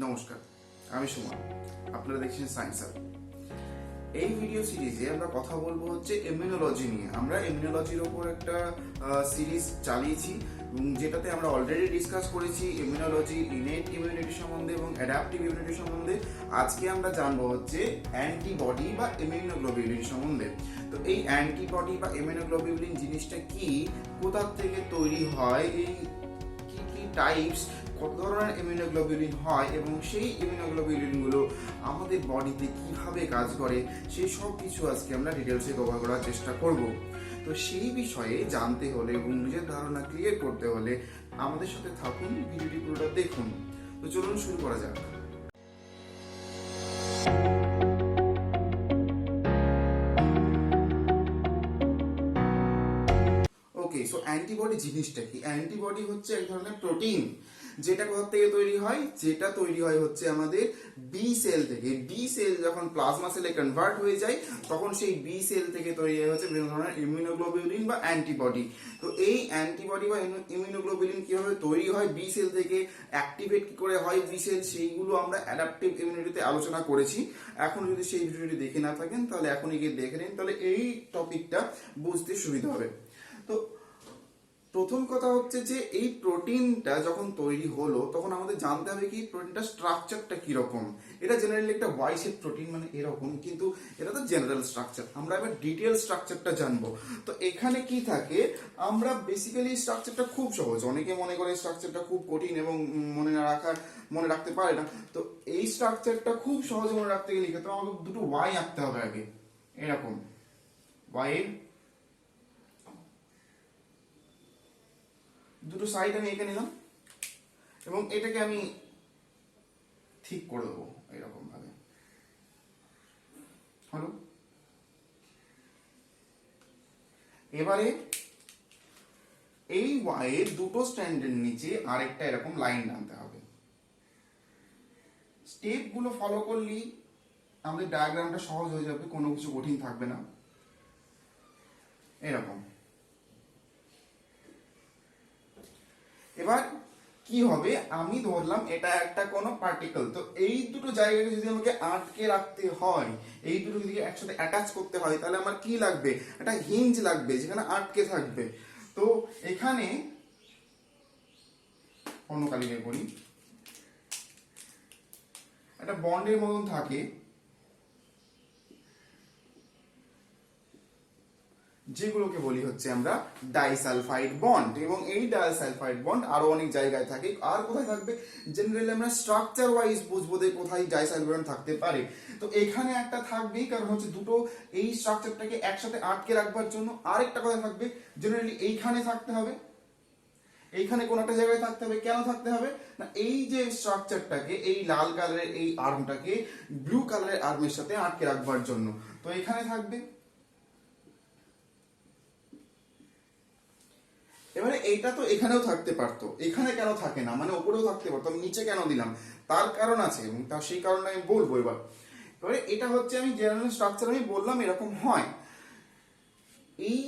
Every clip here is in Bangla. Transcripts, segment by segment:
নমস্কার, আমি সুমন। আপনারা দেখছেন সায়েন্স আপ। এই ভিডিও সিরিজে আমরা কথা বলবো হচ্ছে ইমিউনোলজি নিয়ে। আমরা ইমিউনোলজির ওপর একটা সিরিজ চালিয়েছি এবং যেটাতে আমরা অলরেডি ডিসকাস করেছি ইমিউনোলজি, ইনেট ইমিউনিটি সম্বন্ধে এবং অ্যাডাপটিভ ইমিউনিটি সম্বন্ধে। আজকে আমরা জানবো হচ্ছে অ্যান্টিবডি বা ইমিউনোগ্লোবিউলিন সম্বন্ধে। তো এই অ্যান্টিবডি বা ইমিউনোগ্লোবিউলিন জিনিসটা কি, কোথা থেকে তৈরি হয়, এই কি কি টাইপস, কত ধরনের ইমিউনোগ্লোবিউলিন হয় এবং সেই ইমিউনোগ্লোবিউলিনগুলো আমাদের বডিতে কিভাবে কাজ করে, সেই সব কিছু আজকে আমরা ডিটেলসে কভার করার চেষ্টা করব। তো সেই বিষয়ে জানতে হলে এবং নিজের ধারণা ক্লিয়ার করতে হলে আমাদের সাথে থাকুন, ভিডিওটি পুরোটা দেখুন। তো চলুন শুরু করা যাক। ওকে, সো অ্যান্টিবডি জিনিসটা কি? অ্যান্টিবডি হচ্ছে এক ধরনের প্রোটিন, যেটা কোথা থেকে তৈরি হয়? যেটা তৈরি হয় হচ্ছে আমাদের বি সেল থেকে। বি সেল যখন প্লাজমা সেলে কনভার্ট হয়ে যায়, তখন সেই বি সেল থেকে তৈরি হয় হচ্ছে বিভিন্ন ধরনের ইমিউনোগ্লোবিউলিন বা অ্যান্টিবডি। তো এই অ্যান্টিবডি বা ইমিউনোগ্লোবিউলিন কিভাবে তৈরি হয়, বি সেল থেকে অ্যাক্টিভেট কি করে হয় বি সেল, সেইগুলো আমরা অ্যাডাপটিভ ইমিউনিটিতে আলোচনা করেছি। এখন যদি সেই ভিডিওটি দেখে না থাকেন তাহলে এখনই গিয়ে দেখে নিন, তাহলে এই টপিকটা বুঝতে সুবিধা হবে। তো প্রথম কথা হচ্ছে যে এই প্রোটিনটা যখন তৈরি হলো তখন আমাদের জানতে হবে কি প্রোটিনটা স্ট্রাকচারটা কিরকম। এটা জেনারেলি একটা ওয়াই শেপ প্রোটিন, মানে এরকম, কিন্তু এটা তো জেনারেল স্ট্রাকচার। আমরা এবার ডিটেল স্ট্রাকচারটা জানবো। তো এখানে কি থাকে, আমরা বেসিক্যালি স্ট্রাকচারটা খুব সহজ। অনেকে মনে করে স্ট্রাকচারটা খুব কঠিন এবং মনে রাখতে পারে না। তো এই স্ট্রাকচারটা খুব সহজে মনে রাখতে গেলে তো আমাকে দুটো ওয়াই আঁকতে হবে আগে, এরকম ওয়াই এর দুটো সাইড আমি এঁকে নিলাম এবং এটাকে আমি ঠিক করে দেবো এরকম ভাবে। হলো। এবারে এই ওয়াই এর দুটো স্ট্যান্ডের নিচে আরেকটা এরকম লাইন টানতে হবে। স্টেপ গুলো ফলো করলেই আমাদের ডায়াগ্রামটা সহজ হয়ে যাবে, কোনো কিছু কঠিন থাকবে না। এরকম। এবার কি হবে, আমি ধরলাম এটা একটা কোনো পার্টিকেল। তো এই দুটো জায়গাকে যদি আমাকে আটকে রাখতে হয়, এই দুটো যদি একসাথে অ্যাটাচ করতে হয়, তাহলে আমার কি লাগবে? একটা হিঞ্জ লাগবে যেখানে আটকে থাকবে। তো এখানে অন্য কালিকে করি, একটা বন্ডের মতন থাকে, যেগুলোকে বলি হচ্ছে আমরা ডাইসালফাইড বন্ড। এবং এই ডাইসালফাইড বন্ড আরো অনেক জায়গায় থাকে। আর কোথায় থাকবে? জেনারেলি আমরা স্ট্রাকচার ওয়াইজ বুঝবো যে কোথায় ডাইসালফাইড বন্ড থাকতে পারে। তো এখানে একটা থাকবেই, কারণ হচ্ছে দুটো এই স্ট্রাকচারটাকে একসাথে আটকে রাখবার জন্য। আরেকটা কোথায় থাকবে? জেনারেলি এইখানে থাকতে হবে, এইখানে কোন একটা জায়গায় থাকতে হবে। কেন থাকতে হবে না, এই যে স্ট্রাকচারটাকে, এই লাল কালারের এই আর্মটাকে ব্লু কালারের আর্মের সাথে আটকে রাখবার জন্য। তো এখানে থাকবে। এবারে এইটা তো এখানেও থাকতে পারতো, এখানে কেন থাকে না, মানে ওপরেও থাকতে পারতো, আমি নিচে কেন দিলাম? তার কারণ আছে এবং তার সেই কারণে আমি বলবো। এবারে এটা হচ্ছে আমি জেনারেল স্ট্রাকচার আমি বললাম এরকম হয়। এই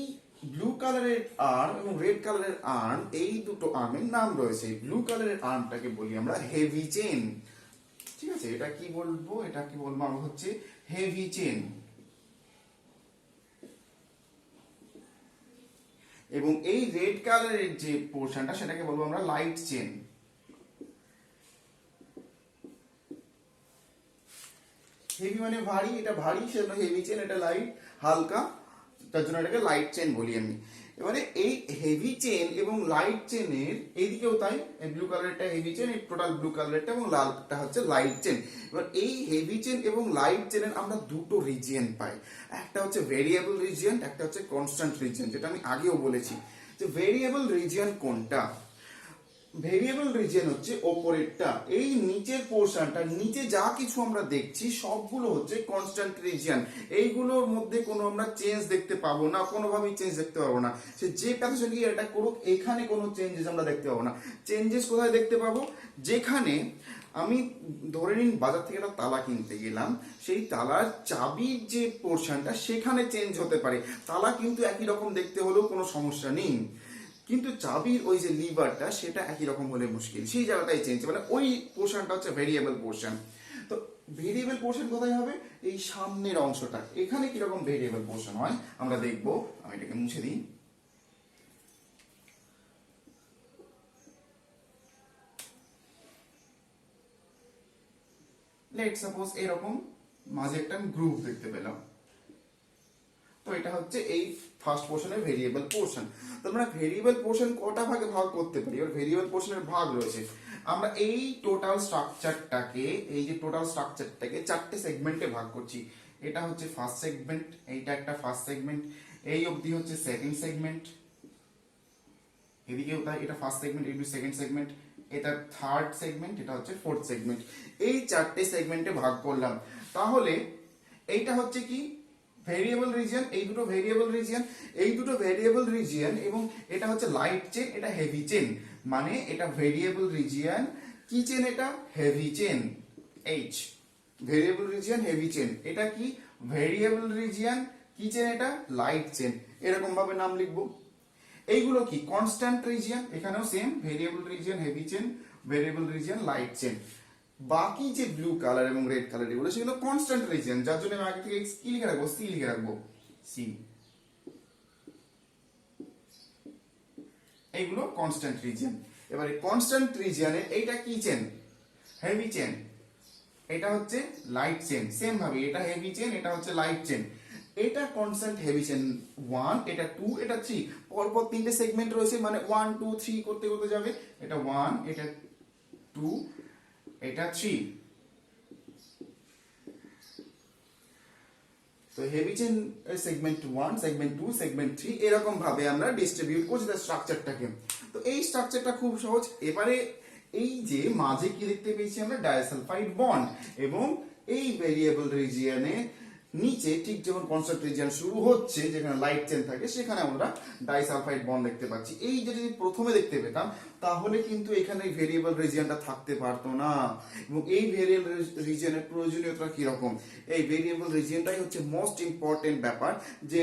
ব্লু কালারের আর্ম এবং রেড কালারের আর্ম, এই দুটো আর্মের নাম রয়েছে। ব্লু কালারের আর্মটাকে বলি আমরা হেভি চেন। ঠিক আছে, এটা কি বলবো? এটাকে বলবো আমরা হচ্ছে হেভি চেন। এবং এই রেড কালারের যে পোর্শনটা সেটাকে বলবো আমরা লাইট চেন। হেভি মানে ভারী, এটা ভারী সেজন্য হেভি চেন, এটা লাইট হালকা, তার জন্য এটাকে লাইট চেন বলি আমি। এবারে এই হেভি চেন এবং লাইট চেনের এইদিকেও তাই, ব্লু কালারটা হেভি চেন, এই টোটাল ব্লু কালারটা, এবং লালটা হচ্ছে লাইট চেন। এবার এই হেভি চেন এবং লাইট চেনের আমরা দুটো রিজিয়ন পাই। একটা হচ্ছে ভেরিয়েবল রিজিয়ন, একটা হচ্ছে কনস্ট্যান্ট রিজিয়ন, যেটা আমি আগেও বলেছি। যে ভেরিয়েবল রিজিয়ন কোনটা? ভেরিয়েবল রিজিয়ন হচ্ছে ওপরেরটা, এই নিচের পোর্শনটা, নিচে যা কিছু আমরা দেখছি সবগুলো হচ্ছে কনস্ট্যান্ট রিজিয়ন। এইগুলোর মধ্যে কোনো আমরা চেঞ্জ দেখতে পাবো না, কোনোভাবেই চেঞ্জ দেখতে পাবো না। সে যে প্যাথোজেনিক এটা করুক, এখানে কোনো চেঞ্জেস আমরা দেখতে পাবো না। চেঞ্জেস কোথায় দেখতে পাবো? যেখানে আমি ধরে নিন বাজার থেকে একটা তালা কিনতে গেলাম, সেই তালার চাবির যে পোর্শনটা সেখানে চেঞ্জ হতে পারে। তালা কিন্তু একই রকম দেখতে হলেও কোনো সমস্যা নেই। কিন্তু চাবির ওই যে লিভারটা সেটা একই রকম হলে মুশকিল, সেই জায়গাটাই চেঞ্জ, মানে ওই পোর্শনটা হচ্ছে ভেরিয়েবল পোর্শন। তো ভেরিয়েবল পোর্শন কোথায় হবে? এই সামনের অংশটা। এখানে কিরকম ভেরিয়েবল পোর্শন হয় আমরা দেখবো। আমি এটাকে মুছে দিই। লেট সাপোজ এরকম মাঝে একটা গ্রুপ দেখতে পেলাম। তো এটা হচ্ছে এই ফার্স্ট পোর্শনের ভেরিয়েবল পোর্শন। তো আমরা ভেরিয়েবল পোর্শন কটা ভাগে ভাগ করতে পারি? এবার ভেরিয়েবল পোর্শনের ভাগ রয়েছে। আমরা এই টোটাল স্ট্রাকচারটাকে, এই যে টোটাল স্ট্রাকচারটাকে চারটে সেগমেন্টে ভাগ করছি। এটা হচ্ছে ফার্স্ট সেগমেন্ট, এইটা একটা ফার্স্ট সেগমেন্ট, এই অবধি হচ্ছে সেকেন্ড সেগমেন্ট, এদিকেও তাই, এটা ফার্স্ট সেগমেন্ট, এটা সেকেন্ড সেগমেন্ট, এটা থার্ড সেগমেন্ট, এটা হচ্ছে ফোর্থ সেগমেন্ট। এই চারটে সেগমেন্টে ভাগ করলাম। তাহলে এইটা হচ্ছে কি? Variable region. এই দুটো ভেরিয়েবল রিজিয়ন, এই দুটো ভেরিয়েবল রিজিয়ন, এবং এটা হচ্ছে লাইট চেন, এটা হেভি চেন। মানে এটা ভেরিয়েবল রিজিয়ন কি চেন? এটা heavy chain, H. Variable region heavy chain. এটা কি? ভেরিয়েবল রিজিয়ন কি চেন? এটা লাইট চেন। এরকম ভাবে নাম লিখবো। এইগুলো কি? Constant region. এখানেও same, variable region heavy chain, variable region light chain. বাকি যে ব্লু কালার এবং রেড কালার এগুলো সেগুলো কনস্ট্যান্ট রিজিয়ন, যার জন্য আমি আগে থেকে কি লিখে রাখবো? সি লিখে রাখবো, সি। এইগুলো কনস্ট্যান্ট রিজিয়ন। এবারে কনস্ট্যান্ট রিজিয়নে এইটা কি চেন? Heavy chain. এটা হচ্ছে লাইট চেন। সেম ভাবে এটা হেভি চেন, এটা হচ্ছে লাইট চেন। এটা কনস্ট্যান্ট হেভি চেন 1, এটা 2, এটা 3। পরপর তিনটে সেগমেন্ট রয়েছে, মানে 1 2 3 করতে করতে যাবে। এটা 1, এটা 2, এটা 3। তো heavy chain segment 1, segment 2, segment 3 এরকম ভাবে আমরা ডিস্ট্রিবিউট করছি তার স্ট্রাকচারটাকে। তো এই স্ট্রাকচারটা খুব সহজ। এবারে এই যে মাঝে কি দেখতে পেয়েছি আমরা? Disulphide bond. এবং এই ভেরিয়েবল রিজিয়নে নিচে ঠিক যখন কনস্ট্যান্ট রিজিয়ন শুরু হচ্ছে, যেখানে লাইট চেন থাকে, সেখানে আমরা ডাইসালফাইড বন্ড দেখতে পাচ্ছি। এই যে যদি প্রথমে দেখতে পেতাম তাহলে কিন্তু এখানে ভেরিয়েবল রিজিয়নটা থাকতে পারতো না। এবং এই ভেরিয়েবল রিজিয়নের প্রয়োজনীয়তা কিরকম? এই ভেরিয়েবল রিজিয়নটাই হচ্ছে মোস্ট ইম্পর্টেন্ট ব্যাপার। যে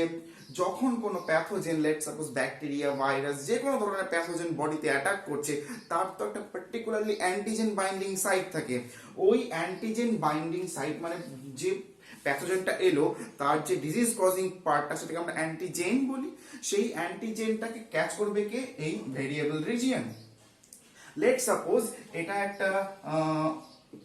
যখন কোনো pathogen, late suppose bacteria, virus, যে কোনো ধরনের প্যাথোজেন বডিতে অ্যাটাক করছে, তার তো একটা পার্টিকুলারলি অ্যান্টিজেন বাইন্ডিং সাইট থাকে। ওই অ্যান্টিজেন বাইন্ডিং সাইট মানে যে প্যাথোজেনটা এলো তার যে ডিজিজ কজিং পার্টটা, সেটাকে আমরা অ্যান্টিজেন বলি। সেই অ্যান্টিজেনটাকে ক্যাচ করবে কে? এই ভেরিয়েবল রিজিয়ন। লেট সাপোজ এটা একটা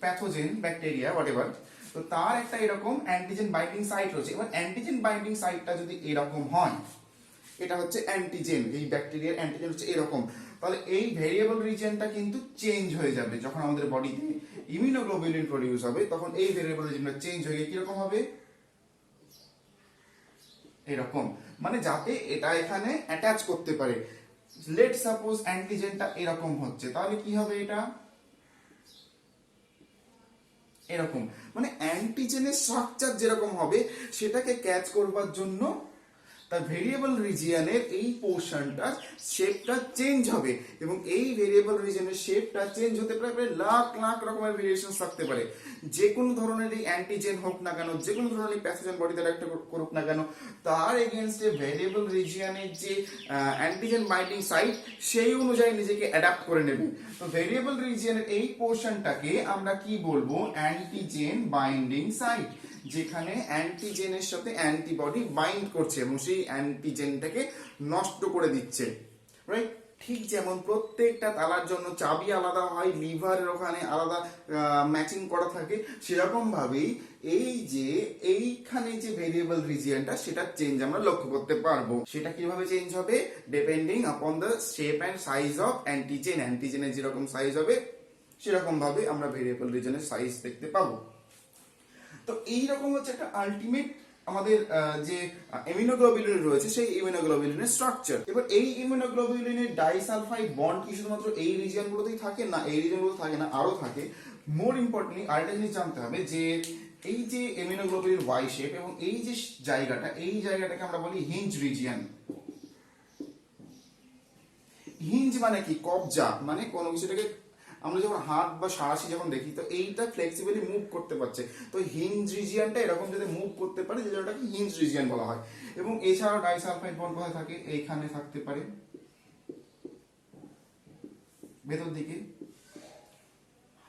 প্যাথোজেন, ব্যাকটেরিয়া, হোয়াটএভার। তো তার একটা এরকম অ্যান্টিজেন বাইন্ডিং সাইট রয়েছে। এবার অ্যান্টিজেন বাইন্ডিং সাইটটা যদি এরকম হয়, এটা হচ্ছে অ্যান্টিজেন, এই ব্যাকটেরিয়ার অ্যান্টিজেন হচ্ছে এরকম, তাহলে এই ভেরিয়েবল রিজিয়নটা কিন্তু চেঞ্জ হয়ে যাবে। যখন আমাদের বডিতে ইমিউনোগ্লোবুলিন প্রডিউস হবে, তখন এই ভেরিয়েবল রিজিয়নটা চেঞ্জ হয়ে গিয়ে কিরকম হবে? এরকম। মানে যাতে এটা এখানে অ্যাটাচ করতে পারে। লেট সাপোজ অ্যান্টিজেনটা এরকম হচ্ছে, তাহলে কি হবে? এটা এরকম। মানে অ্যান্টিজেনের স্ট্রাকচার যেরকম হবে সেটাকে ক্যাচ করবার জন্য তার ভেরিয়েবল রিজিয়নের এই পোর্শনটা শেপটা চেঞ্জ হবে। এবং এই ভেরিয়েবল রিজিয়নের শেপটা চেঞ্জ হতে পারে প্রায় লাখ লাখ রকমের ভেরিয়েশন থাকতে পারে। যে কোনো ধরনের এই অ্যান্টিজেন হোক না কেন, যে কোনো ধরনের প্যাথোজেন বডিতে অ্যাটাক করুক না কেন, তার এগেনস্টে ভেরিয়েবল রিজিয়নের যে অ্যান্টিজেন বাইন্ডিং সাইট সেই অনুযায়ী নিজেকে অ্যাডাপ্ট করে নেবে। তো ভেরিয়েবল রিজিয়নের এই পোর্শনটাকে আমরা কি বলবো? অ্যান্টিজেন বাইন্ডিং সাইট, যেখানে অ্যান্টিজেনের সাথে অ্যান্টিবডি বাইন্ড করছে এবং সেই অ্যান্টিজেনটাকে নষ্ট করে দিচ্ছে, রাইট? ঠিক যেমন প্রত্যেকটা তালার জন্য চাবি আলাদা হয়, লিভারের ওখানে আলাদা ম্যাচিং করা থাকে, সেরকম ভাবেই এই যে এইখানে যে ভেরিয়েবল রিজিয়নটা, সেটা চেঞ্জ আমরা লক্ষ্য করতে পারবো। সেটা কিভাবে চেঞ্জ হবে? Depending upon the shape and size of antigen. অ্যান্টিজেনের যেরকম সাইজ হবে সেরকম ভাবে আমরা ভেরিয়েবল রিজিয়নের সাইজ দেখতে পাবো। তো এইরকম হচ্ছে একটা আলটিমেট আমাদের যে ইমিউনোগ্লোবুলিন রয়েছে সেই ইমিউনোগ্লোবুলিনের স্ট্রাকচার। এবার এই ইমিউনোগ্লোবুলিনের ডাইসালফাইড বন্ড কি শুধুমাত্র এই রিজিয়নগুলোতেই থাকে? না, এই রিজিয়নগুলো থাকে না, আরো থাকে। মোর ইম্পর্টেন্টলি আরেকটা জিনিস জানতে হবে যে এই যে ইমিউনোগ্লোবুলিন ওয়াই শেপ এবং এই যে জায়গাটা, এই জায়গাটাকে আমরা বলি হিঞ্জ রিজিয়ন। হিঞ্জ মানে কি? কবজা। মানে কোনো কিছুটাকে আমরা যখন হাত বা সাঁড়াশি যখন দেখি, তো এইটা ফ্লেক্সিবলি মুভ করতে পারছে। তো হিঞ্জ রিজিয়নটা এরকম যদি মুভ করতে পারে, যে জায়গাটাকে হিঞ্জ রিজিয়ন বলা হয়। এবং এছাড়াও ডাইসালফাইড বন্ড কোথায় থাকে? এইখানে থাকতে পারে। ভেতর দিকে।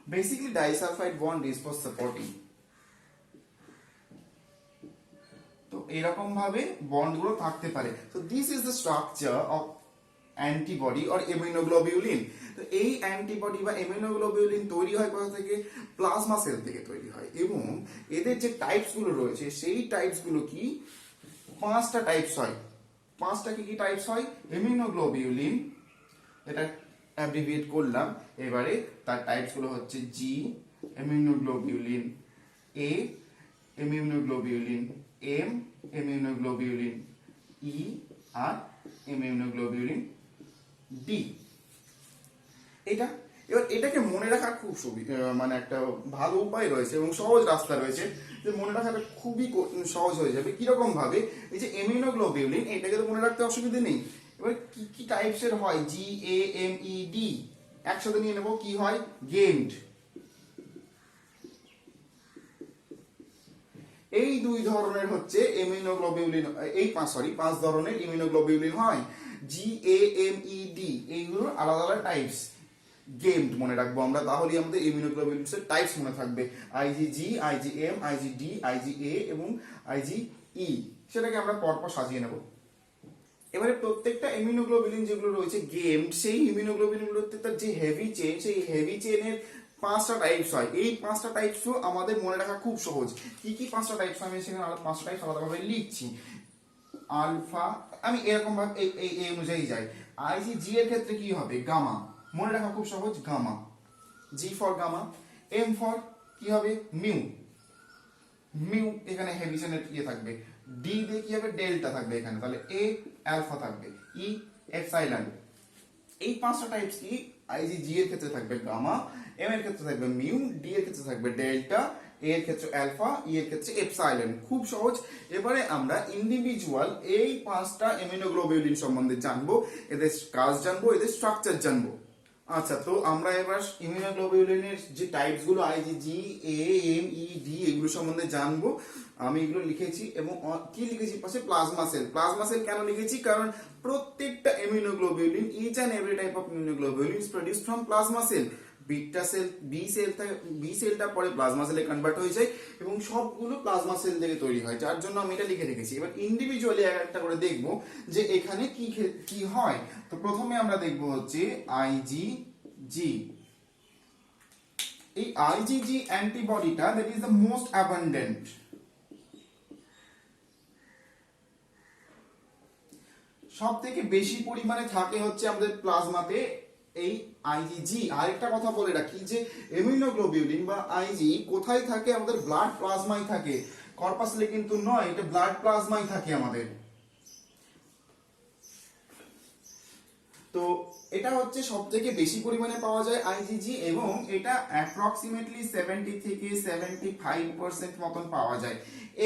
Basically disulphide bond is for supporting. তো এরকম ভাবে বন্ডগুলো থাকতে পারে। তো this is the structure of antibody or immunoglobulin. তো এই অ্যান্টিবডি বা ইমিউনোগ্লোবিউলিন তৈরি হয় কোথা থেকে? প্লাজমা সেল থেকে তৈরি হয়। এবং এদের যে টাইপস গুলো রয়েছে সেই টাইপস গুলো কি? 5টা টাইপস হয়। 5টা কি কি টাইপস হয়? ইমিউনোগ্লোবিউলিন, এটা অ্যাব্রিভিয়েট করলাম। এবারে তার টাইপস গুলো হচ্ছে জি, ইমিউনোগ্লোবিউলিন এ, ইমিউনোগ্লোবিউলিন এম, ইমিউনোগ্লোবিউলিন ই আর ইমিউনোগ্লোবিউলিন ডি। এটা এবার এটাকে মনে রাখার খুব মানে একটা ভালো উপায় রয়েছে এবং সহজ রাস্তা রয়েছে যে মনে রাখাটা খুবই সহজ হয়ে যাবে। কিরকম ভাবে? এই যে ইমিউনোগ্লোবিউলিন, এটাকে তো মনে রাখতে অসুবিধা নেই। এবার কি কি টাইপস এর হয়? জি এ এম ই ডি একসাথে নিয়ে নেব। কি হয়? গেমড। এই দুই ধরনের হচ্ছে ইমিউনোগ্লোবিউলিন, এই 5 ধরনের ইমিউনোগ্লোবিউলিন হয়। জি এ এম ই ডি এইগুলো আলাদা আলাদা টাইপস। গেমড মনে রাখবো আমরা, তাহলে আমাদের ইমিউনোগ্লোবিউলিনস এর টাইপস মনে থাকবে। আইজিজি, আইজিএম, আইজিডি, আইজিএ এবং আইজিই। সেটাকে আমরা পরপর সাজিয়ে নেব। এবারে প্রত্যেকটা ইমিউনোগ্লোবিউলিন যেগুলো রয়েছে গেমড, সেই ইমিউনোগ্লোবিউলিনগুলোতে তার যে হেভি চেইন, সেই হেভি চেইনের 5টা টাইপস হয়। এই 5টা টাইপসও আমাদের মনে রাখা খুব সহজ। কি কি 5টা টাইপস? আমি সেখানে 5টা টাইপস আলাদাভাবে লিখছি। আলফা, আমি এরকম ভাবে এই অনুযায়ী যাই। আইজিজি এর ক্ষেত্রে কি হবে? গামা, মনে রাখা খুব সহজ, gamma. G for gamma. M for কি হবে? মিউ, মিউ এখানে হেভি চেইনের ইয়ে থাকবে। ডি দিয়ে কি হবে? ডেল্টা থাকবে এখানে, তাহলে এ অ্যালফা থাকবে, ই এপসাইলন। এই 5টা টাইপস কি? আইজিজি এর ক্ষেত্রে থাকবে গামা, এম এর ক্ষেত্রে থাকবে মিউ, ডি এর ক্ষেত্রে থাকবে ডেল্টা, এ এর ক্ষেত্রে অ্যালফা, ই এর ক্ষেত্রে এপসাইলন। খুব সহজ। এবারে আমরা ইন্ডিভিজুয়াল এই 5টা ইমিউনোগ্লোবিউলিন সম্বন্ধে জানবো, এদের কাজ জানবো, এদের স্ট্রাকচার জানবো। আচ্ছা, তো আমরা এবার ইমিউনোগ্লোবিউলিনের যে টাইপস গুলো IgG A M E D এগুলো সম্বন্ধে জানবো। আমি এগুলো লিখেছি এবং কি লিখেছি পাশে? Plasma sell. প্লাজমা সেল কেন লিখেছি? কারণ প্রত্যেকটা immunoglobulin, each and every type of immunoglobulin is produced from plasma cell. Beta cell, B সেলটা পরে প্লাজমা সেলে কনভার্ট হয়ে যায় এবং সবগুলো প্লাজমা সেল থেকে তৈরি হয়, যার জন্য আমি এটা লিখে রেখেছি। এবার ইন্ডিভিজুয়ালি একটা করে দেখব যে এখানে কি কি হয়। তো প্রথমে আমরা দেখব হচ্ছে আইজিজি। এই আইজিজি অ্যান্টিবডিটা that is the most abundant. সব থেকে বেশি পরিমাণে থাকে হচ্ছে আমাদের প্লাজমাতে এই আইজিজি। আরেকটা কথা বলে রাখি যে ইমিউনোগ্লোবিউলিন বা আইজি কোথায় থাকে? আমাদের ব্লাড প্লাজমায় থাকে, কর্পাসলে কিন্তু নয়, এটা ব্লাড প্লাজমায় থাকে আমাদের। তো এটা হচ্ছে সব থেকে বেশি পরিমাণে পাওয়া যায় আইজিজি এবং এটা অ্যাপ্রক্সিমেটলি 70 থেকে 75% মতন পাওয়া যায়।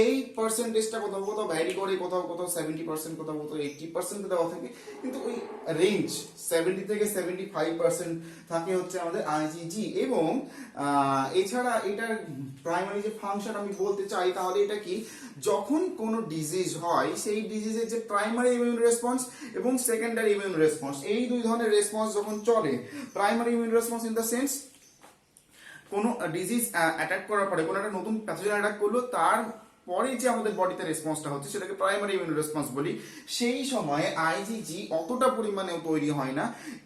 এই পার্সেন্টেজটা কোথাও কোথাও ভ্যারি করে, কোথাও কোথাও 70%, কোথাও কোথাও 80% দেওয়া থাকে, কিন্তু ওই রেঞ্জ 70 থেকে 75% থাকে হচ্ছে আমাদের আইজিজি। এবং এছাড়া এটার প্রাইমারি যে ফাংশন আমি বলতে চাই, তাহলে এটা কি? যখন কোনো ডিজিজ হয় সেই ডিজিজের যে প্রাইমারি ইমিউন রেসপন্স এবং সেকেন্ডারি ইমিউন রেসপন্স, এই দুই ধরনের রেসপন্স যখন চলে, primary immune response in the sense কোনো ডিজিজ অ্যাটাক করার পরে, কোনো একটা নতুন প্যাথোজেন অ্যাটাক করলো, তার পরে যে আমাদের বডিতে রেসপন্সটা হচ্ছে সেটাকে প্রাইমারি ইমিউন রেসপন্স বলি। সেই সময়ে আইজিজি অতটা পরিমাণেও তৈরি হয় না,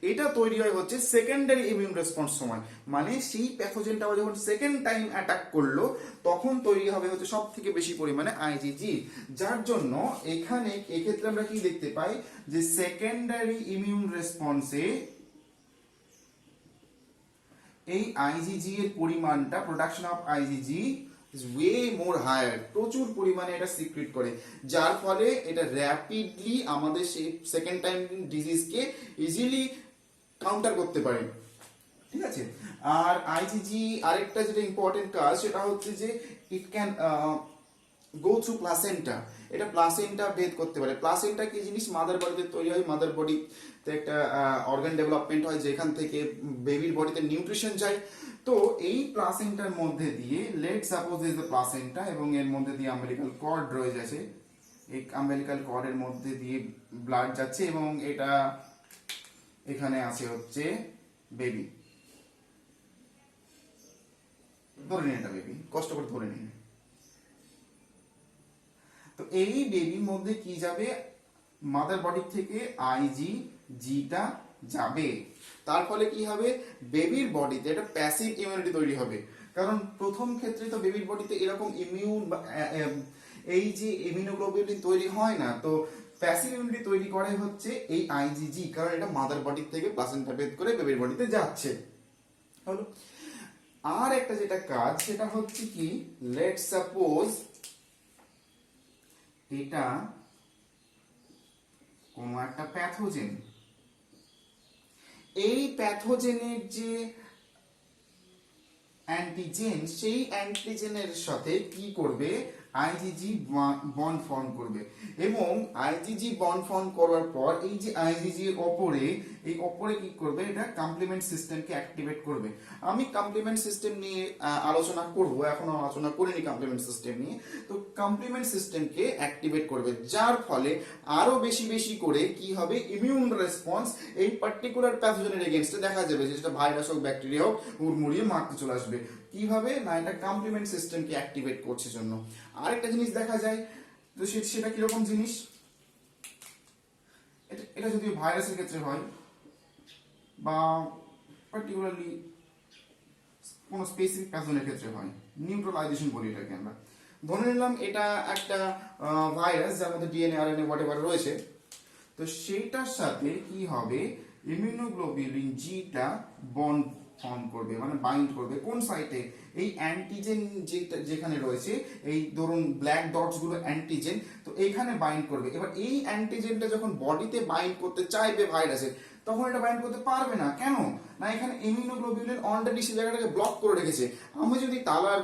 এটা তৈরি হয় হচ্ছে সেকেন্ডারি ইমিউন রেসপন্স সময়। মানে সেই প্যাথোজেনটা যখন সেকেন্ড টাইম অ্যাটাক করলো তখন তৈরি হবে হচ্ছে সব থেকে বেশি পরিমাণে আইজিজি। যার জন্য এখানে এক্ষেত্রে আমরা কি দেখতে পাই যে সেকেন্ডারি ইমিউন রেসপন্সে এই আইজিজি এর পরিমাণটা, production of IgG is way more higher, প্রচুর পরিমাণে এটা সিক্রেট করে, যার ফলে এটা র্যাপিডলি আমাদের সেই সেকেন্ড টাইম ডিজিজকে ইজিলি কাউন্টার করতে পারে। ঠিক আছে। আর আইজিজি আরেকটা যেটা ইম্পর্টেন্ট কাজ সেটা হচ্ছে যে it can go through placenta. এটা প্লাসেন্টা ভেদ করতে পারে। প্লাসেন্টা কি জিনিস? মাদার বডিতে তৈরি হয়, মাদার বডিতে একটা অর্গান ডেভেলপমেন্ট হয় যেখান থেকে বেবির বডিতে নিউট্রিশন যায়। তো এই প্লাসেন্টার মধ্যে দিয়ে, late suppose is the placenta, এবং এর মধ্যে দিয়ে আম্বিলিকাল কর্ড রয়ে যাচ্ছে। এই আম্বিলিকাল কর্ডের মধ্যে দিয়ে ব্লাড যাচ্ছে এবং এটা এখানে আছে হচ্ছে বেবি, ধরে নিন এটা বেবি, কষ্ট করে ধরে নিন। তো এই বেবির মধ্যে কি যাবে, মাদার বডি থেকে IgG-টা যাবে। তার ফলে কি হবে, বেবির বডিতে একটা প্যাসিভ ইমিউনিটি তৈরি হবে। কারণ প্রথম ক্ষেত্রে তো বেবির বডিতে এরকম ইমিউন বা এই যে ইমিউনোগ্লোবিউলিন তৈরি হয় না, তো প্যাসিভ ইমিউনিটি তৈরি করে হচ্ছে এই IgG, কারণ এটা মাদার বডি থেকে প্লাসেন্টা ভেদ করে বেবির বডিতে যাচ্ছে। হলো। আর একটা যেটা কাজ সেটা হচ্ছে কি, লেটস সাপোজ এটা কোনো একটা প্যাথোজেন, এই প্যাথোজেনের যে অ্যান্টিজেন, সেই অ্যান্টিজেনের সাথে কি করবে, IgG বন্ড ফর্ম করবে, এবং IgG বন্ড ফর্ম করার পর এই যে IgG এর ওপরে, এই ওপরে কি করবে, এটা কমপ্লিমেন্ট সিস্টেমকে অ্যাক্টিভেট করবে। আমি কমপ্লিমেন্ট সিস্টেম নিয়ে আলোচনা করব, এখনো আলোচনা করিনি কমপ্লিমেন্ট সিস্টেম নিয়ে। তো কমপ্লিমেন্ট সিস্টেমকে অ্যাক্টিভেট করবে, যার ফলে আরো বেশি বেশি করে কি হবে, ইমিউন রেসপন্স এই পার্টিকুলার প্যাথোজেনের এগেইনস্টে দেখা যাবে, যেটা ভাইরাস হোক ব্যাকটেরিয়া হোক, হুড়মুড়িয়ে মারতে চলে আসবে। কিভাবে না, এটা কমপ্লিমেন্ট সিস্টেমকে অ্যাক্টিভেট করছে জন্য। আরেকটা জিনিস দেখা যায়, তো সেটা কিরকম জিনিস, এটা যদি ভাইরাসের ক্ষেত্রে হয় বা পার্টিকুলারলি কোনো স্পেসিফিক প্যাথোজেনের ক্ষেত্রে হয়, নিউট্রালাইজেশন বলি এটাকে আমরা। ধরে নিলাম এটা একটা ভাইরাস যার মধ্যে DNA RNA হোয়াটএভার রয়েছে, তো সেইটার সাথে কি হবে, ইমিউনোগ্লোবিউলিন Gটা বন্ড ফর্ম করবে, মানে বাইন্ড করবে কোন সাইটে, এই অ্যান্টিজেন যেখানে রয়েছে, এই ধরুন ব্ল্যাক ডটস গুলো অ্যান্টিজেন, তো এইখানে বাইন্ড করবে। এবার এই অ্যান্টিজেনটা যখন বডিতে বাইন্ড করতে চাইবে ভাইরাসের, তখন এটা বাইন্ড করতে পারবে না। কেন না, এখানে ইমিউনোগ্লোবিউলিন অলরেডি সেই জায়গাটাকে ব্লক করে রেখেছে। আমি যদি তালার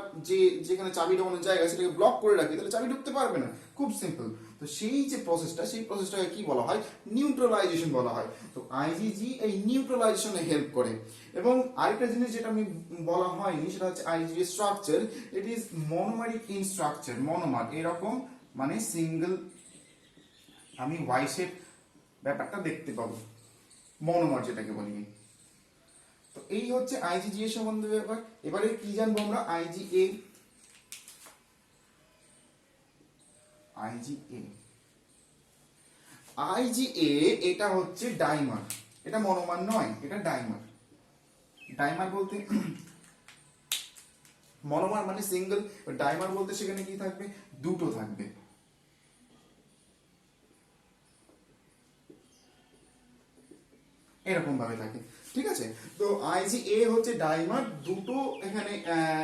যেখানে চাবি ঢোকানোর জায়গা সেটাকে ব্লক করে রাখি, তাহলে চাবি ঢুকতে পারবে না। খুব সিম্পল। তো সেই যে প্রসেসটা, সেই প্রসেসটাকে কি বলা হয়, নিউট্রালাইজেশন বলা হয়। তো IgG এই নিউট্রালাইজেশনে হেল্প করে। এবং আরেকটা জিনিস যেটা আমি বলা হয়নি, সেটা হচ্ছে IgG structure. It is monomeric in structure, monomer এরকম, মানে সিঙ্গেল, আমি ওয়াই শেপ ব্যাপারটা দেখতে পাবো, মনোমার যেটাকে বলি। তো এই হচ্ছে IgG এর সম্বন্ধে ব্যাপার। এবারে কি জানবো আমরা, IgA। এটা হচ্ছে ডাইমার, এটা মনোমার নয়, এটা ডাইমার। ডাইমার বলতে মনোমার মানে সিঙ্গেল, ডাইমার বলতে সেখানে কি থাকবে, দুটো থাকবে। এরকম ভাবে থাকে, ঠিক আছে। তো IgA হচ্ছে ডাইমার, দুটো এখানে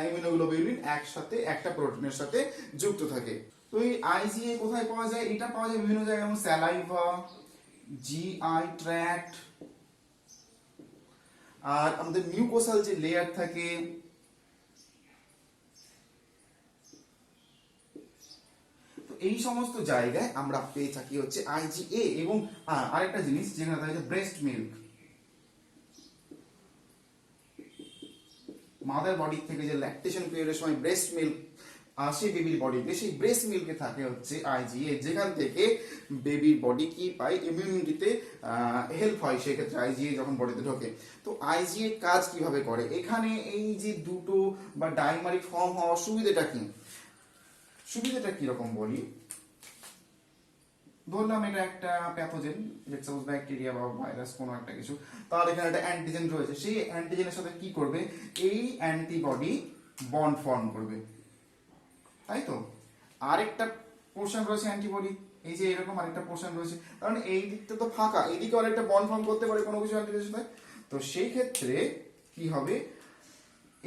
ইমিউনোগ্লোবিউলিন একসাথে একটা প্রোটিনের সাথে যুক্ত থাকে। তো এই IgA কোথায় পাওয়া যায়, এটা পাওয়া যায় বিভিন্ন জায়গায়, যেমন স্যালাইভা, GI ট্র্যাক্ট, আর আমাদের মিউকোসাল যে লেয়ার থাকে, তো এই সমস্ত জায়গায় আমরা পেয়ে থাকি হচ্ছে IgA। এবং আরেকটা জিনিস যেখানে থাকে ব্রেস্ট মিল্ক, মাদার বডি থেকে যে ল্যাকটেশন পিরিয়ডের সময় ব্রেস্ট মিল্ক আসে বেবির বডিতে, সেই ব্রেস্ট মিল্কে থাকে হচ্ছে IgA, যেখান থেকে বেবির বডি কি পায়, ইমিউনিটিতে হেল্প হয় সেক্ষেত্রে IgA যখন বডিতে ঢোকে। তো IgA কাজ কিভাবে করে, এখানে এই যে দুটো বা ডাইমারিক ফর্ম হওয়ার সুবিধাটা কি, সুবিধাটা কিরকম বলি। ধরলাম এটা একটা প্যাথোজেন, লেটস সাপোজ ব্যাকটেরিয়া বা ভাইরাস কোনো একটা কিছু, তার এখানে একটা অ্যান্টিজেন রয়েছে, সেই অ্যান্টিজেনের সাথে কি করবে, এই অ্যান্টিবডি বন্ড ফর্ম করবে, তাই তো। আরেকটা পোর্শন রয়েছে অ্যান্টিবডি, এই যে এরকম আরেকটা পোর্শন রয়েছে, কারণ এই দিকটা তো ফাঁকা, এইদিকে আরেকটা বন্ড ফর্ম করতে পারে কোনো কিছু অ্যান্টিজেনের সাথে। তো সেই ক্ষেত্রে কি হবে,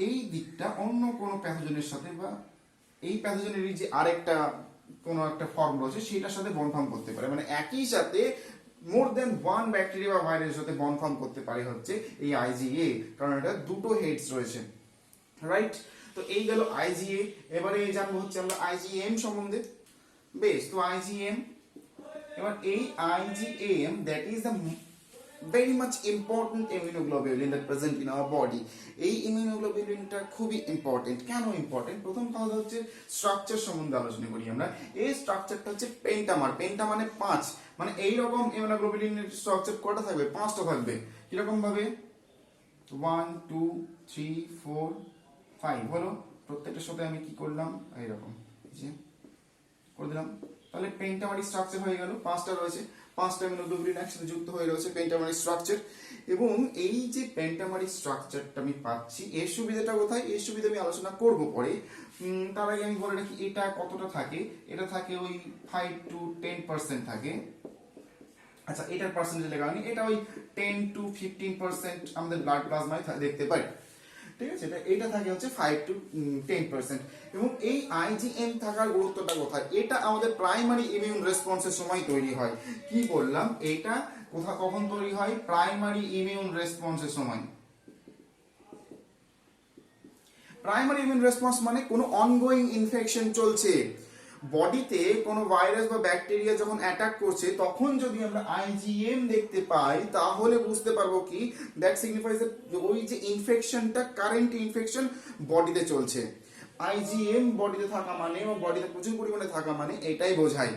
এই দিকটা অন্য কোনো প্যাথোজেনের সাথে বা এই প্যাথোজেনেরই যে আরেকটা কোনো একটা ফর্ম রয়েছে সেটার সাথে বন্ড ফর্ম করতে পারে, মানে একই সাথে মোর দেন ওয়ান ব্যাকটেরিয়া বা ভাইরাসের সাথে বন্ড ফর্ম করতে পারে হচ্ছে এই IgA, কারণ এটা দুটো হেডস রয়েছে, রাইট। তো এই গেল IgA। এবারে জানবো হচ্ছে আমরা IgM সম্বন্ধে। বেশ, তো IgM, এবার এই IgM that is the very much important immunoglobulin that present in our body. এই ইমিউনোগ্লোবিউলিনটা খুবই ইম্পর্টেন্ট। কেন ইম্পর্টেন্ট, প্রথম কথা হচ্ছে স্ট্রাকচার সম্বন্ধে আলোচনা করি আমরা। এই স্ট্রাকচারটা হচ্ছে পেন্টামার, পেন্টা মানে 5, মানে এই রকম ইমিউনোগ্লোবিউলিনের স্ট্রাকচার কটা থাকবে, 5টা থাকবে। কিরকম ভাবে, 1 2 3 4 5 হলো। প্রত্যেকটার সাথে আমি কি করলাম এইরকম যে করে দিলাম। তাহলে পেন্টামারিক স্ট্রাকচার হয়ে গেল, পাঁচটা রয়েছে, পাঁচটা ইমিউনোগ্লোবুলিন একসাথে যুক্ত হয়ে রয়েছে পেন্টামারিক স্ট্রাকচার। এবং এই যে পেন্টামারিক স্ট্রাকচারটা আমি পাচ্ছি, এর সুবিধাটা কোথায়, এর সুবিধা আমি আলোচনা করব পরে। তার আগে আমি বলে রাখি এটা কতটা থাকে। এটা থাকে ওই 5 to 10% থাকে। আচ্ছা, এটার পার্সেন্টেজ লেখা হয়নি, এটা ওই 10 to 15% আমাদের ব্লাড প্লাজমায় দেখতে পাই। ঠিক আছে, এটা থাকে হচ্ছে 5 to 10%। এবং এই আইজিএম থাকার গুরুত্বটা কোথায়, এটা আমাদের প্রাইমারি ইমিউন রেসপন্সের সময় তৈরি হয়। কি বললাম, এটা কখন তৈরি হয়, প্রাইমারি ইমিউন রেসপন্সের সময়। প্রাইমারি ইমিউন রেসপন্স মানে কোনো অনগোয়িং ইনফেকশন চলছে বডিতে, কোনো ভাইরাস বা ব্যাকটেরিয়া যখন অ্যাটাক করছে, তখন যদি আমরা আইজিএম দেখতে পাই তাহলে বুঝতে পারবো কি, দ্যাট সিগনিফাইজ ওই যে ইনফেকশনটা, কারেন্ট ইনফেকশন বডিতে চলছে। আইজিএম বডিতে থাকা মানে, এবং বডিতে প্রচুর পরিমাণে থাকা মানে এটাই বোঝায়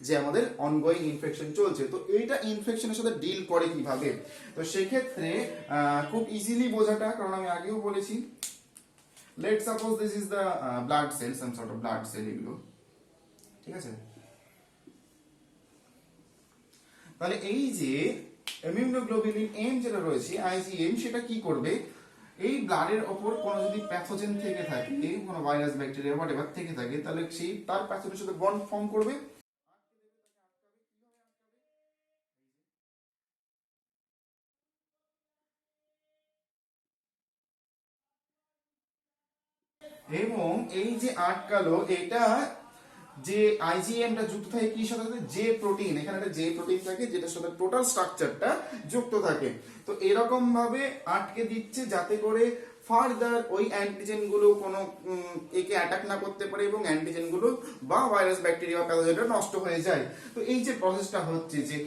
যে আমাদের অনগোয়িং ইনফেকশন চলছে। তো এইটা ইনফেকশনের সাথে ডিল করে কিভাবে, তো সেক্ষেত্রে খুব ইজিলি বোঝাটা, কারণ আমি আগেও বলেছি, let's suppose this is the blood cell, some sort of blood cell এগুলো, ঠিক আছে। তাহলে এই যে ইমিউনোগ্লোবুলিন এম যেটা রয়েছে আইজিএম, সেটা কি করবে, এই ব্লাডের ওপর কোনো যদি প্যাথোজেন থেকে থাকে, কোনো ভাইরাস ব্যাকটেরিয়া হোয়াটএভার থেকে থাকে, তাহলে সেই তার প্যাথোজেনের সাথে বন্ড ফর্ম করবে, এবং এই যে আটকালো, এটা যে আইজিএমটা যুক্ত থাকে কি সাথে, যে প্রোটিন, এখানে একটা যে প্রোটিন থাকে যেটার সাথে টোটাল স্ট্রাকচারটা যুক্ত থাকে। তো এরকম ভাবে আটকে দিচ্ছে যাতে করে ফার্দার ওই অ্যান্টিজেন গুলো কোনো একে অ্যাটাক না করতে পারে, এবং অ্যান্টিজেন গুলো বা ভাইরাস ব্যাকটেরিয়া বা প্যাথোজেনটা নষ্ট হয়ে যায়। তো এই যে প্রসেসটা হচ্ছে যে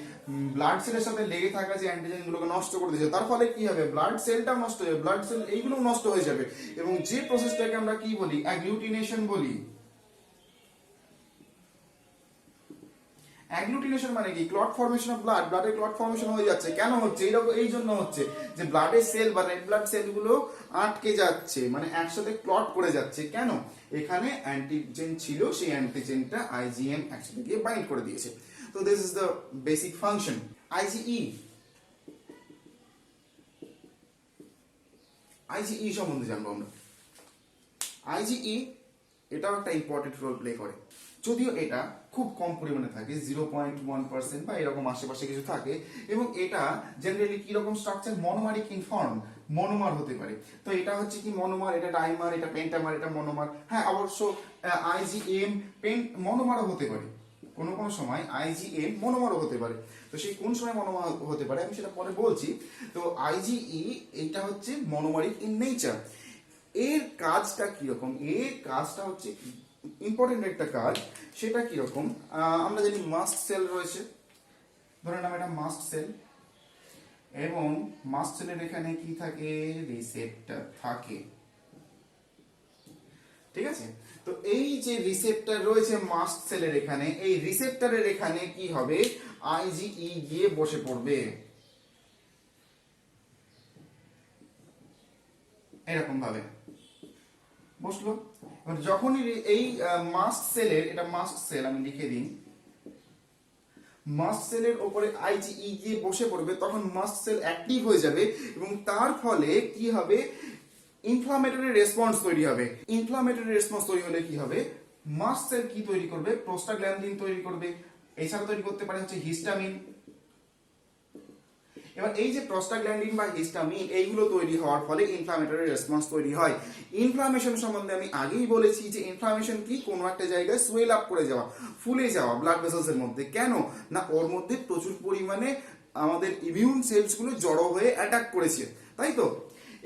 ব্লাড সেলের সাথে লেগে থাকা যে অ্যান্টিজেন গুলোকে নষ্ট করে দিচ্ছে, তার ফলে কি হবে, ব্লাড সেলটাও নষ্ট হয়ে যাবে, ব্লাড সেল এইগুলো নষ্ট হয়ে যাবে। এবং যে প্রসেসটাকে আমরা কি বলি, অ্যাগ্লুটিনেশন বলি। অ্যাগ্লুটিনেশন মানে কি, ক্লট ফর্মেশন অফ ব্লাড, ব্লাডে ক্লট ফর্মেশন হয়ে যাচ্ছে। কেন হচ্ছে এইরকম, এই জন্য হচ্ছে যে ব্লাডের সেল বা রেড ব্লাড সেলগুলো আটকে যাচ্ছে, মানে একসাথে ক্লট করে যাচ্ছে। কেন, এখানে অ্যান্টিজেন ছিল, সেই অ্যান্টিজেনটা আইজিএম একসাথে গিয়ে বাইন্ড করে দিয়েছে। তো this is the basic function. IgE, IgE সম্বন্ধে জানবো আমরা। আইজিই এটাও একটা ইম্পর্টেন্ট রোল প্লে করে, যদিও এটা খুব কম পরিমাণে থাকে, 0.1% বা এরকম আশেপাশে কিছু থাকে। এবং এটা জেনারেলি কি রকম স্ট্রাকচার, মনোমারিক ইনফর্ম, মনোমার হতে পারে। তো এটা হচ্ছে কি মনোমার, এটা ডাইমার, এটা পেন্টামার, এটা মনোমার। হ্যাঁ, অবশ্য আইজিএম মনোমারও হতে পারে, কোনো কোনো সময় আইজিএম মনোমারও হতে পারে। তো সেই কোন সময় মনোমার হতে পারে আমি সেটা পরে বলছি। তো আইজিই এটা হচ্ছে মনোমারিক ইন নেচার। এর কাজটা কিরকম, এর কাজটা হচ্ছে ইম্পর্টেন্ট একটা কাজ। সেটা কিরকম, আমরা জানি মাস্ট সেল রয়েছে, ধরে নাম এটা মাস্ট সেল, এবং মাস্ট সেলের এখানে কি থাকে, রিসেপ্টর থাকে, ঠিক আছে। তো এই যে রিসেপ্টর রয়েছে মাস্ট সেলের এখানে, এই রিসেপ্টরের এখানে কি হবে, আইজিই গিয়ে বসে পড়বে এরকম ভাবে বসলো। এবার যখনই এই মাস্ট সেলের, এটা মাস্ট সেল আমি লিখে দিই, মাস্ট সেলের উপরে আইজিই গিয়ে বসে পড়বে, তখন মাস্ট সেল অ্যাক্টিভ হয়ে যাবে, এবং তার ফলে কি হবে, ইনফ্লামেটরি রেসপন্স তৈরি হবে। ইনফ্লামেটরি রেসপন্স তৈরি হলে কি হবে, মাস্ট সেল কি তৈরি করবে, প্রোস্টাগ্ল্যান্ডিন তৈরি করবে, এছাড়া তৈরি করতে পারে হচ্ছে হিস্টামিন। এবার এই যে প্রোস্টাগ্ল্যান্ডিন বা হিস্টামিন এইগুলো তৈরি হওয়ার ফলে ইনফ্লামেটরি রেসপন্স তৈরি হয়। ইনফ্লামেশন সম্বন্ধে আমি আগেই বলেছি যে ইনফ্লামেশন কি, কোনো একটা জায়গায় সোয়েল আপ করে যাওয়া, ফুলে যাওয়া ব্লাড ভেসেলস এর মধ্যে। কেন না, ওর মধ্যে প্রচুর পরিমাণে আমাদের ইমিউন সেলস গুলো জড়ো হয়ে অ্যাটাক করেছে, তাই তো।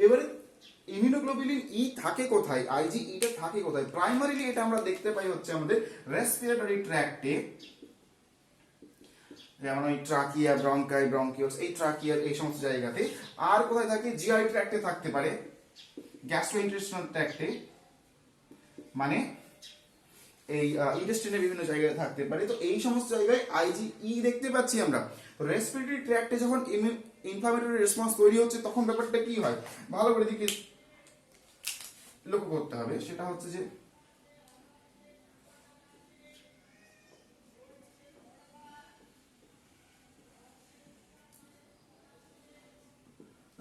এবারে ইমিউনোগ্লোবুলিন ই থাকে কোথায়, আইজিইটা থাকে কোথায়, প্রাইমারিলি এটা আমরা দেখতে পাই হচ্ছে আমাদের রেসপিরেটরি ট্র্যাক্টে, যেমন ওই ট্রাকিয়া, ব্রঙ্কাই, ব্রঙ্কিওলস, এই ট্রাকিয়ার এই সমস্ত জায়গাতে। আর কোথায় থাকে, জিআই ট্র্যাক্টে থাকতে পারে, গ্যাস্ট্রোইন্টেস্টিনাল ট্র্যাক্টে, মানে এই ইন্টেস্টাইনের বিভিন্ন জায়গায় থাকতে পারে। তো এই সমস্ত জায়গায় আইজিই দেখতে পাচ্ছি আমরা। তো রেসপিরেটরি ট্র্যাক্টে যখন ইনফ্লামেটরি রেসপন্স তৈরি হচ্ছে তখন ব্যাপারটা কি হয় ভালো করে দিকে লক্ষ্য করতে হবে। সেটা হচ্ছে যে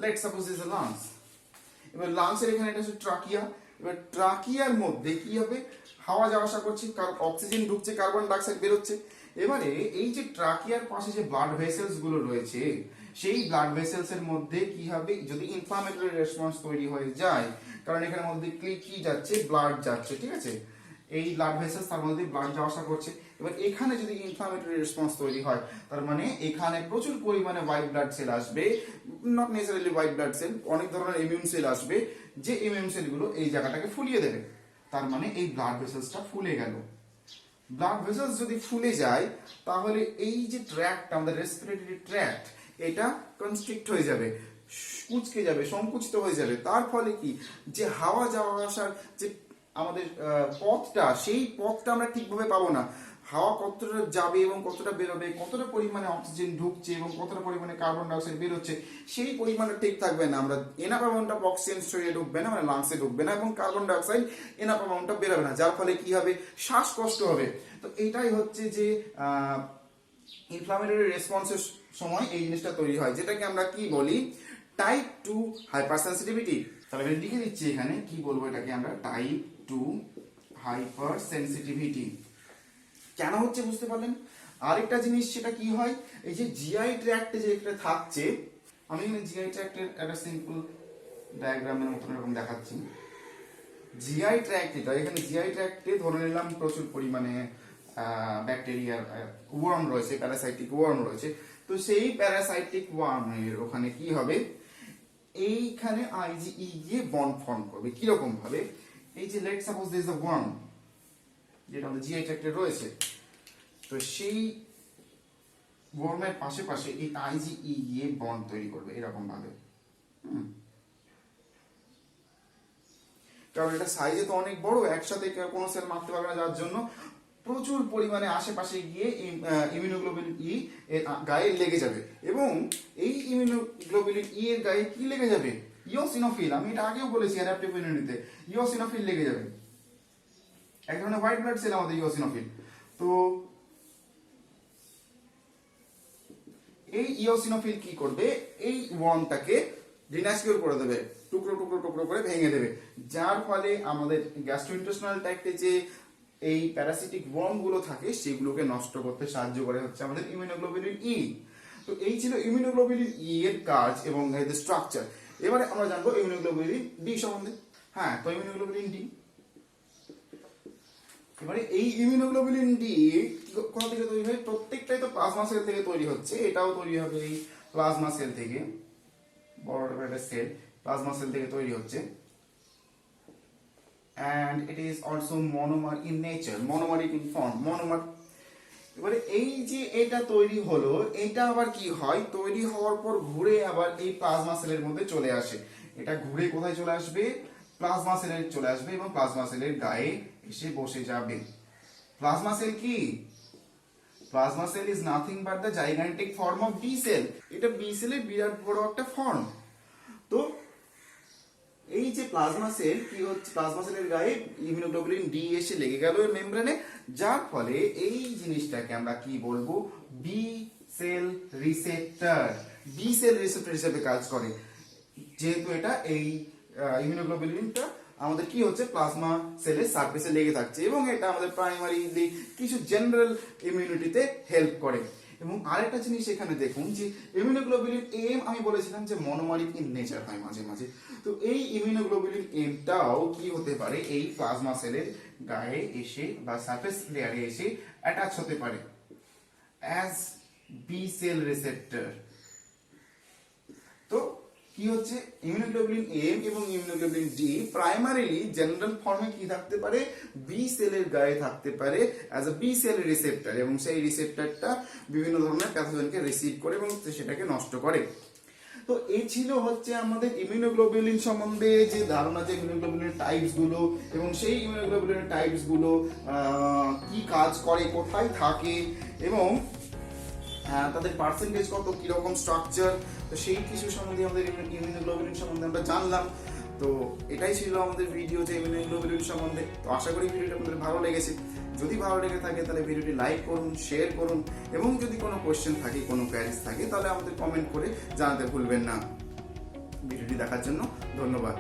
let's suppose is the lungs. এবার লাংসের এখানে এটা হচ্ছে ট্রাকিয়া। এবার ট্রাকিয়ার মধ্যে কি হবে, হাওয়া যাওয়া আসা করছে, অক্সিজেন ঢুকছে, কার্বন ডাইঅক্সাইড বেরোচ্ছে। এবারে এই যে ট্রাকিয়ার পাশে যে ব্লাড ভেসেলস গুলো রয়েছে, সেই ব্লাড ভেসেলস এর মধ্যে কি হবে, যদি ইনফ্লামেটরি রেসপন্স তৈরি হয়ে যায়, কারণ এখানের মধ্যে কি যাচ্ছে, ব্লাড যাচ্ছে, ঠিক আছে, এই ব্লাড ভেসেলস তার মধ্যে ব্লাড যাওয়া আসা করছে। এবার এখানে যদি ইনফ্লামেটরি রেসপন্স তৈরি হয়, তার মানে এখানে প্রচুর পরিমাণে হোয়াইট ব্লাড সেল আসবে, not necessarily white blood cell, অনেক ধরনের ইমিউন সেল আসবে, যে ইমিউন সেলগুলো এই জায়গাটাকে ফুলিয়ে দেবে। তার মানে এই ব্লাড ভেসেলসটা ফুলে গেল। ব্লাড ভেসেলস যদি ফুলে যায়, তাহলে এই যে ট্র্যাক্ট, আমাদের রেসপিরেটরি ট্র্যাক্ট, এটা কনস্ট্রিক্ট হয়ে যাবে, কুঁচকে যাবে, সংকুচিত হয়ে যাবে। তার ফলে কি, যে হাওয়া যাওয়া আসার যে আমাদের পথটা, সেই পথটা আমরা ঠিকভাবে পাবো না। হাওয়া কতটা যাবে এবং কতটা বেরোবে, কতটা পরিমাণে অক্সিজেন ঢুকছে এবং কতটা পরিমাণে কার্বন ডাইঅক্সাইড বেরোচ্ছে, সেই পরিমাণটা ঠিক থাকবে না। আমরা এনাফ অ্যামাউন্ট অফ অক্সিজেন শরীরে ঢুকবে না, মানে লাংসে ঢুকবে না, এবং কার্বন ডাইঅক্সাইড এনাফ অ্যামাউন্টটা বেরোবে না, যার ফলে কি হবে, শ্বাসকষ্ট হবে। তো এটাই হচ্ছে যে ইনফ্লামেটরি রেসপন্সের সময় এই জিনিসটা তৈরি হয়, যেটাকে আমরা কি বলি, টাইপ 2 হাইপার সেন্সিটিভিটি। তাহলে আমি লিখে দিচ্ছি এখানে, কি বলবো এটাকে আমরা, টাইপ 2 হাইপার সেন্সিটিভিটি। কেন হচ্ছে বুঝতে পারলেন? আরেকটা জিনিস, সেটা কি হয়, এই যে জিআই ট্র্যাক্টে যে একটা থাকছে, আমি এখানে জিআই ট্র্যাক্টের একটা সিম্পল ডায়াগ্রামের মতন এরকম দেখাচ্ছি। জিআই ট্র্যাক্ট, এটা এখানে জিআই ট্র্যাক্টে ধরে নিলাম প্রচুর পরিমাণে ব্যাকটেরিয়ার ওয়ার্ম রয়েছে, প্যারাসাইটিক ওয়ার্ম রয়েছে। তো সেই প্যারাসাইটিক ওয়ার্মের ওখানে কি হবে, এইখানে আইজিই গিয়ে বন্ড ফর্ম করবে। কিরকম ভাবে, এই যে let suppose this the worm যেটা আমাদের জিআই ট্র্যাক্টে রয়েছে, তো সেই ওয়ার্মের পাশে পাশে এই আইজিই গিয়ে বন্ড তৈরি করবে এরকম ভাবে। কারণ এটা সাইজে তো অনেক বড়, একসাথে কোনো সেল মারতে পারবে না, যার জন্য প্রচুর পরিমাণে আশেপাশে গিয়ে ইমিউনোগ্লোবুলিন ই এর গায়ে লেগে যাবে। এবং এই ইমিউনোগ্লোবুলিন ই এর গায়ে কি লেগে যাবে, ইওসিনোফিল। আমি এটা আগেও বলেছি অ্যাডাপটিভ ইমিউনিটিতে, ইওসিনোফিল লেগে যাবে, এক ধরনের হোয়াইট ব্লাড সেল আমাদের ইওসিনোফিল। তো এই ইওসিনোফিল কি করবে, এই ওয়ার্মটাকে ডিনাসকিউর করে দেবে, টুকরো টুকরো টুকরো করে ভেঙে দেবে, যার ফলে আমাদের গ্যাস্ট্রোইন্টেস্টিনাল ট্র্যাক্টে যে এই প্যারাসিটিক ওয়ার্ম গুলো থাকে, সেগুলোকে নষ্ট করতে সাহায্য করে হচ্ছে আমাদের ইমিউনোগ্লোবুলিন ই। তো এই ছিল ইমিউনোগ্লোবুলিন ই এর কাজ এবং এর স্ট্রাকচার। এবারে আমরা জানবো ইমিউনোগ্লোবুলিন ডি সম্বন্ধে। হ্যাঁ, তো ইমিউনোগ্লোবুলিন ডি, এবারে এই ইমিউনোগ্লোবুলিন ডি কোথা থেকে তৈরি হয়, প্রত্যেকটাই তো প্লাজমা সেল থেকে তৈরি হচ্ছে, এটাও তৈরি হবে এই প্লাজমা সেল থেকে, বড় একটা সেল প্লাজমা সেল থেকে তৈরি হচ্ছে। and it is also monomer in nature, monomeric in form, monomer। এবারে এই যে এটা তৈরি হলো, এটা আবার কি হয়, তৈরি হওয়ার পর ঘুরে আবার এই প্লাজমা সেলের মধ্যে চলে আসে। এটা ঘুরে কোথায় চলে আসবে, প্লাজমা সেলে চলে আসবে এবং প্লাজমা সেলের গায়ে এসে বসে যাবে। প্লাজমা সেল কি, plasma cell is nothing but the gigantic form of B cell. এটা বি সেলের বিরাট বড় একটা ফর্ম। তো এই যে প্লাজমা সেল কি হচ্ছে, প্লাজমা সেলের গায়ে ইমিউনোগ্লোবুলিন ডি এসে লেগে গেল এই মেমব্রেনে, যার ফলে এই জিনিসটাকে আমরা কি বলবো, B cell receptor. B cell receptor হিসেবে কাজ করে, যেহেতু এটা এই ইমিউনোগ্লোবুলিনটা আমাদের কি হচ্ছে, প্লাজমা সেলের সারফেসে লেগে থাকছে এবং এটা আমাদের প্রাইমারিলি কিছু জেনারেল ইমিউনিটিতে হেল্প করে। এবং আরেকটা জিনিস এখানে দেখুন, যে ইমিউনোগ্লোবুলিন এম আমি বলেছিলাম যে মনোমারিক ইন নেচার হয় মাঝে মাঝে। তো এই ইমিউনোগ্লোবুলিন এমটাও কি হতে পারে, এই প্লাজমা সেলের গায়ে এসে বা সারফেস লেয়ারে এসে অ্যাটাচ হতে পারে অ্যাজ বি সেল রিসেপ্টর। তো কি হচ্ছে, ইমিউনোগ্লোবুলিন এম এবং ইমিউনোগ্লোবুলিন ডি প্রাইমারিলি জেনারেল ফর্মে কি থাকতে পারে, বি সেলের গায়ে থাকতে পারে as a B cell receptor, এবং সেই রিসেপ্টরটা বিভিন্ন ধরনের প্যাথোজেনকে রিসিভ করে এবং সেটাকে নষ্ট করে। তো তো এই ছিল হচ্ছে আমাদের ইমিউনোগ্লোবুলিন সম্বন্ধে যে ধারণা, যে ইমিউনোগ্লোবুলিনের টাইপস গুলো এবং সেই ইমিউনোগ্লোবুলিনের টাইপস গুলো কি কাজ করে, কোথায় থাকে এবং তাদের পার্সেন্টেজ কত, কিরকম স্ট্রাকচার, তো সেই কিছু সম্বন্ধে আমাদের ইমিউনোগ্লোবুলিন সম্বন্ধে আমরা জানলাম। তো এটাই ছিল আমাদের ভিডিও যে ইমিউনোগ্লোবুলিন সম্বন্ধে। তো আশা করি ভিডিওটা আপনাদের ভালো লেগেছে। যদি ভালো লেগে থাকে তাহলে ভিডিওটি লাইক করুন, শেয়ার করুন এবং যদি কোনো কোয়েশ্চেন থাকে, কোনো কোয়ারিজ থাকে তাহলে আমাদের কমেন্ট করে জানাতে ভুলবেন না। ভিডিওটি দেখার জন্য ধন্যবাদ।